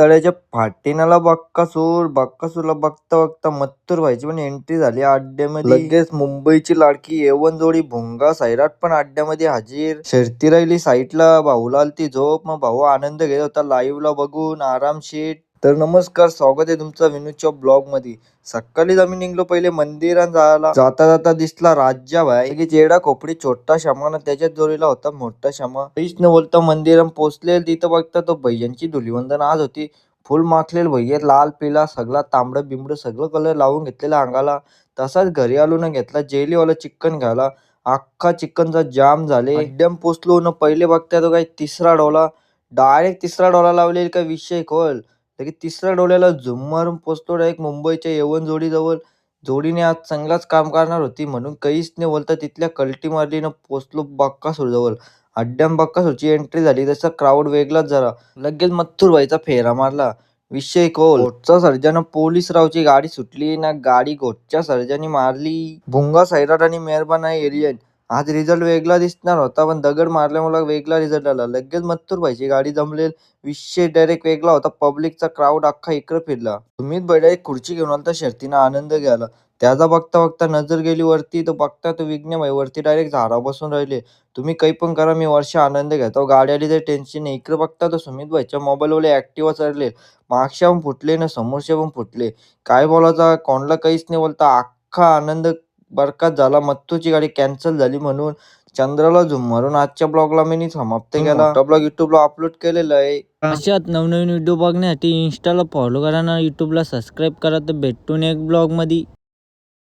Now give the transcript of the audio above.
तळ्याच्या फाटीनाला बक्कासूरला बघता बघता मत्तूर व्हायची पण एंट्री झाली अड्ड्यामध्ये. लगेच मुंबईची लाडकी एवन जोडी भुंगा सैराट पण अड्ड्यामध्ये हाजीर. शर्ती राहिली साईडला, भाऊला आलती झोप. मग भाऊ आनंद घेत होता लाईव्हला बघून आरामशीर. तर नमस्कार, स्वागत आहे तुमचं विनूच्या ब्लॉग मध्ये. सकाळीच आम्ही निघलो पहिले मंदिरात जायला. जाता जाता दिसला राजाभाई की चेडा खोपडी छोटा क्षमा ना त्याच्याच जोडीला होता मोठा क्षमा. काहीच न बोलता मंदिरात पोहोचले. तिथं बघता तो भैयांची धुलीवंदन आज होती. फुल माखलेलं भैया, लाल पिला सगळा तांबडं बिंबड सगळं कलर लावून घेतलेला अंगाला. तसाच घरी आलो न घेतला जेलीवाला चिकन घ्यायला. अख्खा चिकनचा जाम झाले. एकदम पोचलो न पहिले बघता तो काही तिसरा डोला, डायरेक्ट तिसरा डोला लावलेला का विषय खोल. लगेच तिसऱ्या डोळ्याला झुम मारून पोचतो डायरेक्ट मुंबईच्या येवन जोडीजवळ. जोडीने आज चांगलाच काम करणार होती म्हणून काहीच न बोलता तिथल्या कल्टी मारली न पोचलो बक्कासूर जवळ. अड्ड्याम बक्कासूरची एंट्री झाली तसा क्राऊड वेगळाच झाला. लगेच मथुर व्हायचा फेरा मारला. विषय खोल. घोटचा सर्जानं पोलीस रावची गाडी सुटली ना गाडी घोटच्या सर्जानी मारली. भुंगा सैराट आणि मेहरबान एरियन. आज रिझल्ट वेगळा दिसणार होता पण दगड मारल्यामुळे वेगळा रिझल्ट आला. लगेच मथुर व्हायची गाडी जमलेल. विषय डायरेक्ट वेगळा होता. पब्लिकचा क्राऊड अख्खा इकडे फिरला. सुमित भाई एक खुर्ची घेऊन आलता शर्तीनं आनंद घ्यायला. त्याचा बघता बघता नजर गेली वरती. तो बघता तो विघ्न भाई वरती डायरेक्ट झाडावर बसून राहिले. तुम्ही काही पण करा, मी वर्ष आनंद घेतो. गाडी आली तर टेन्शन नाही. इकडे बघता तो सुमित भाईच्या मोबाईलवर ऍक्टिव्हा चढले. मागच्या पण फुटले ना समोरच्या पण फुटले. काय बोलायचा कोणाला काहीच नाही बोलता. अख्खा आनंद बरकात झाला. मत्तूची गाडी कॅन्सल झाली म्हणून. चंद्राला झुम मारून आजच्या ब्लॉगला मी समाप्त केला. ब्लॉग युट्यूबला अपलोड केलेला आहे. अशात नवनवीन व्हिडिओ बघण्यासाठी इंस्टाला फॉलो करा ना, युट्यूबला सबस्क्राईब करा. तर भेटून एक ब्लॉग मध्ये.